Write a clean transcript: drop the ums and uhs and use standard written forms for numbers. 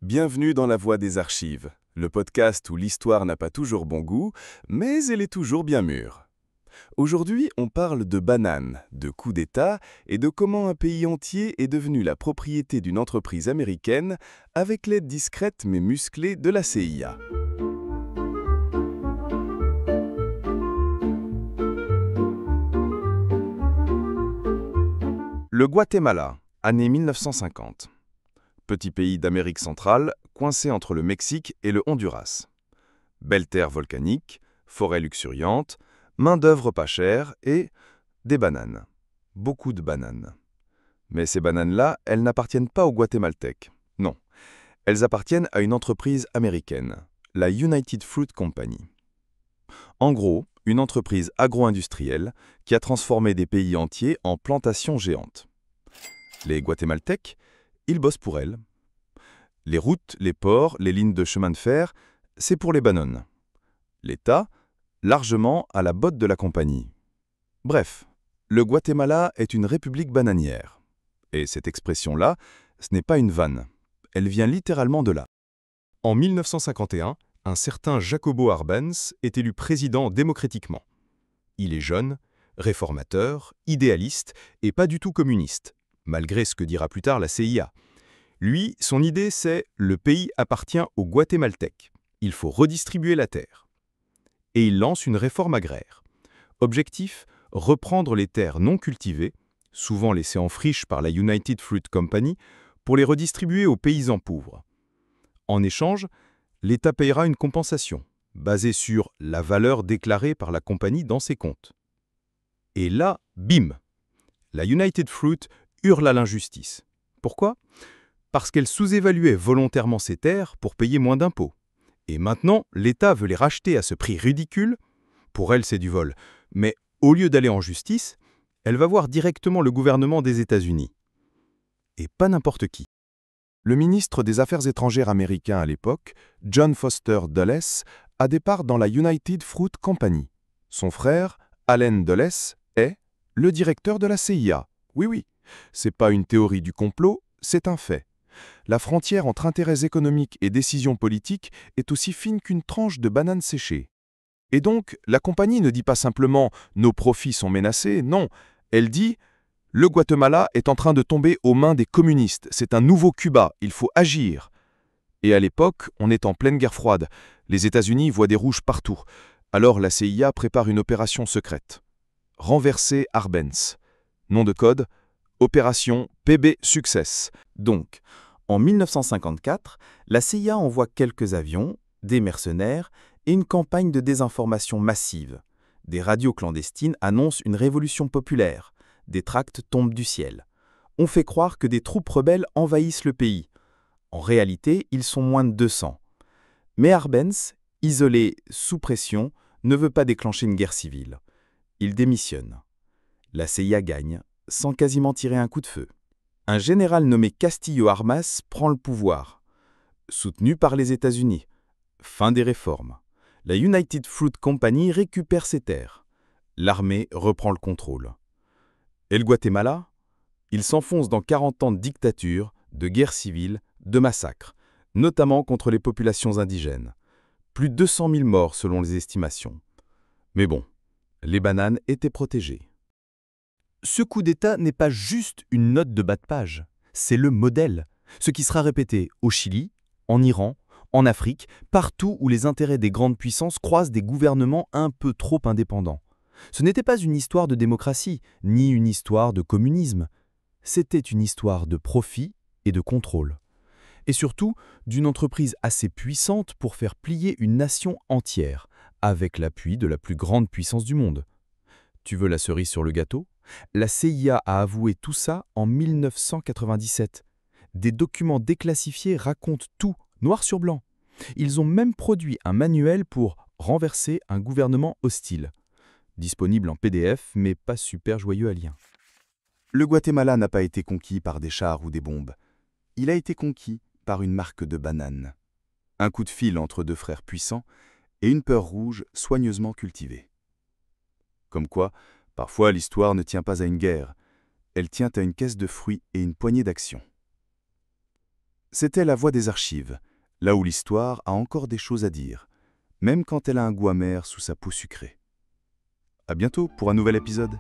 Bienvenue dans La Voie des Archives, le podcast où l'histoire n'a pas toujours bon goût, mais elle est toujours bien mûre. Aujourd'hui, on parle de bananes, de coups d'État et de comment un pays entier est devenu la propriété d'une entreprise américaine avec l'aide discrète mais musclée de la CIA. Le Guatemala, année 1950. Petit pays d'Amérique centrale, coincé entre le Mexique et le Honduras. Belle terre volcanique, forêt luxuriante, main-d'œuvre pas chère et des bananes. Beaucoup de bananes. Mais ces bananes-là, elles n'appartiennent pas aux Guatémaltèques. Non, elles appartiennent à une entreprise américaine, la United Fruit Company. En gros, une entreprise agro-industrielle qui a transformé des pays entiers en plantations géantes. Les Guatémaltèques, ils bossent pour elle. Les routes, les ports, les lignes de chemin de fer, c'est pour les bananes. L'État, largement à la botte de la compagnie. Bref, le Guatemala est une république bananière. Et cette expression-là, ce n'est pas une vanne. Elle vient littéralement de là. En 1951, un certain Jacobo Arbenz est élu président démocratiquement. Il est jeune, réformateur, idéaliste et pas du tout communiste, malgré ce que dira plus tard la CIA. Lui, son idée c'est « le pays appartient aux Guatémaltèques. Il faut redistribuer la terre ». Et il lance une réforme agraire. Objectif, reprendre les terres non cultivées, souvent laissées en friche par la United Fruit Company, pour les redistribuer aux paysans pauvres. En échange, l'État payera une compensation, basée sur la valeur déclarée par la compagnie dans ses comptes. Et là, bim! La United Fruit hurle à l'injustice. Pourquoi ? Parce qu'elle sous-évaluait volontairement ses terres pour payer moins d'impôts. Et maintenant, l'État veut les racheter à ce prix ridicule. Pour elle, c'est du vol. Mais au lieu d'aller en justice, elle va voir directement le gouvernement des États-Unis. Et pas n'importe qui. Le ministre des Affaires étrangères américain à l'époque, John Foster Dulles, a des parts dans la United Fruit Company. Son frère, Allen Dulles, est le directeur de la CIA. Oui, c'est pas une théorie du complot, c'est un fait. La frontière entre intérêts économiques et décisions politiques est aussi fine qu'une tranche de banane séchée. Et donc, la compagnie ne dit pas simplement « nos profits sont menacés », non, elle dit « le Guatemala est en train de tomber aux mains des communistes, c'est un nouveau Cuba, il faut agir ». Et à l'époque, on est en pleine guerre froide, les États-Unis voient des rouges partout, alors la CIA prépare une opération secrète. Renverser Arbenz. Nom de code, Opération PB Success. Donc, en 1954, la CIA envoie quelques avions, des mercenaires et une campagne de désinformation massive. Des radios clandestines annoncent une révolution populaire. Des tracts tombent du ciel. On fait croire que des troupes rebelles envahissent le pays. En réalité, ils sont moins de 200. Mais Arbenz, isolé, sous pression, ne veut pas déclencher une guerre civile. Il démissionne. La CIA gagne, sans quasiment tirer un coup de feu. Un général nommé Castillo Armas prend le pouvoir. Soutenu par les États-Unis. Fin des réformes. La United Fruit Company récupère ses terres. L'armée reprend le contrôle. Et le Guatemala ? Il s'enfonce dans 40 ans de dictature, de guerre civile, de massacres, notamment contre les populations indigènes. Plus de 200 000 morts selon les estimations. Mais bon, les bananes étaient protégées. Ce coup d'État n'est pas juste une note de bas de page, c'est le modèle, ce qui sera répété au Chili, en Iran, en Afrique, partout où les intérêts des grandes puissances croisent des gouvernements un peu trop indépendants. Ce n'était pas une histoire de démocratie, ni une histoire de communisme. C'était une histoire de profit et de contrôle. Et surtout, d'une entreprise assez puissante pour faire plier une nation entière, avec l'appui de la plus grande puissance du monde. Tu veux la cerise sur le gâteau ? La CIA a avoué tout ça en 1997. Des documents déclassifiés racontent tout, noir sur blanc. Ils ont même produit un manuel pour renverser un gouvernement hostile. Disponible en PDF, mais pas super joyeux à lire. Le Guatemala n'a pas été conquis par des chars ou des bombes. Il a été conquis par une marque de bananes. Un coup de fil entre deux frères puissants et une peur rouge soigneusement cultivée. Comme quoi, parfois l'histoire ne tient pas à une guerre, elle tient à une caisse de fruits et une poignée d'actions. C'était La Voix des Archives, là où l'histoire a encore des choses à dire, même quand elle a un goût amer sous sa peau sucrée. À bientôt pour un nouvel épisode.